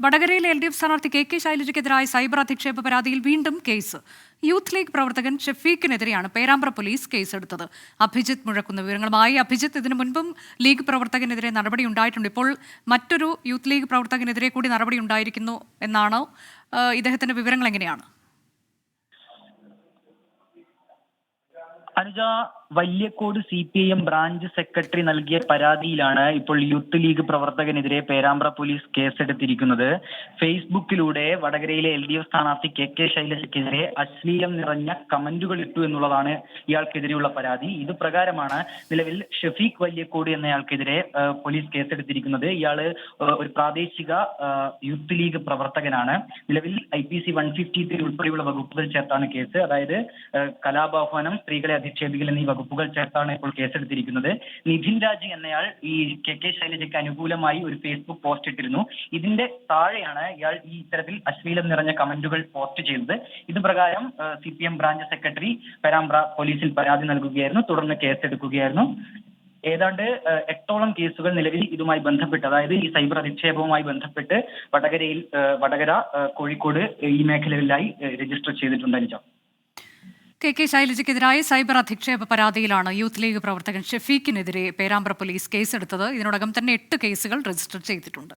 വടകരയിലെ LDF സ്ഥാനാർത്ഥി KK ശൈലജയ്ക്കെതിരായ cyber അധിക്ഷേപ പരാതിയിൽ വീണ്ടും കേസ്. യൂത്ത് ലീഗ് പ്രവർത്തകൻ ഷഫീഖിനെതിരെയാണ് പേരാമ്പ്ര പോലീസ് കേസെടുത്തത്. അഭിജിത്ത് മുഴക്കുന്ന വിവരങ്ങളുമായി. അഭിജിത്ത്, ഇതിനു മുൻപും ലീഗ് പ്രവർത്തകനെതിരെ നടപടി ഉണ്ടായിട്ടുണ്ട്. ഇപ്പോൾ മറ്റൊരു യൂത്ത് ലീഗ് പ്രവർത്തകനെതിരെ കൂടി നടപടി ഉണ്ടായിരിക്കുന്നു എന്നാണ്. ഇദ്ദേഹത്തിന്റെ വിവരങ്ങൾ എങ്ങനെയാണ്? അനുജ, വല്യക്കോട് CPIM ബ്രാഞ്ച് സെക്രട്ടറി നൽകിയ പരാതിയിലാണ് ഇപ്പോൾ യൂത്ത് ലീഗ് പ്രവർത്തകനെതിരെ പേരാമ്പ്ര പോലീസ് കേസെടുത്തിരിക്കുന്നത്. ഫേസ്ബുക്കിലൂടെ വടകരയിലെ LDF സ്ഥാനാർത്ഥി KK ശൈലജയ്ക്കെതിരെ അശ്ലീലം നിറഞ്ഞ കമന്റുകൾ ഇട്ടു എന്നുള്ളതാണ് ഇയാൾക്കെതിരെയുള്ള പരാതി. ഇത് പ്രകാരമാണ് നിലവിൽ ഷഫീഖ് വല്യക്കോട് എന്നയാൾക്കെതിരെ പോലീസ് കേസെടുത്തിരിക്കുന്നത്. ഇയാള് ഒരു പ്രാദേശിക യൂത്ത് ലീഗ് പ്രവർത്തകനാണ്. നിലവിൽ IPC 153 ഉൾപ്പെടെയുള്ള വകുപ്പുകൾ ചേർത്താണ് കേസ്. അതായത് കലാപാഹ്വാനം, സ്ത്രീകളെ അധിക്ഷേപിക്കൽ എന്നീ വകുപ്പുകൾ ചേർത്താണ് ഇപ്പോൾ കേസെടുത്തിരിക്കുന്നത്. നിധിൻ രാജ് എന്നയാൾ ഈ KK ശൈലജയ്ക്ക് അനുകൂലമായി ഒരു ഫേസ്ബുക്ക് പോസ്റ്റ് ഇട്ടിരുന്നു. ഇതിന്റെ താഴെയാണ് ഇയാൾ ഈ ഇത്തരത്തിൽ അശ്ലീലം നിറഞ്ഞ കമന്റുകൾ പോസ്റ്റ് ചെയ്തത്. ഇത് പ്രകാരം CPM ബ്രാഞ്ച് സെക്രട്ടറി പേരാമ്പ്ര പോലീസിൽ പരാതി നൽകുകയായിരുന്നു. തുടർന്ന് കേസെടുക്കുകയായിരുന്നു. ഏതാണ്ട് 8ഓളം കേസുകൾ നിലവിൽ ഇതുമായി ബന്ധപ്പെട്ട്, അതായത് ഈ സൈബർ അധിക്ഷേപവുമായി ബന്ധപ്പെട്ട് വടകര, കോഴിക്കോട് ഈ മേഖലകളിലായി രജിസ്റ്റർ ചെയ്തിട്ടുണ്ട്. അനുജ, KK ശൈലജയ്ക്കെതിരായ സൈബർ അധിക്ഷേപ പരാതിയിലാണ് യൂത്ത് ലീഗ് പ്രവർത്തകൻ ഷഫീഖിനെതിരെ പേരാമ്പ്ര പോലീസ് കേസെടുത്തത്. ഇതിനോടകം തന്നെ 8 കേസുകൾ രജിസ്റ്റർ ചെയ്തിട്ടുണ്ട്.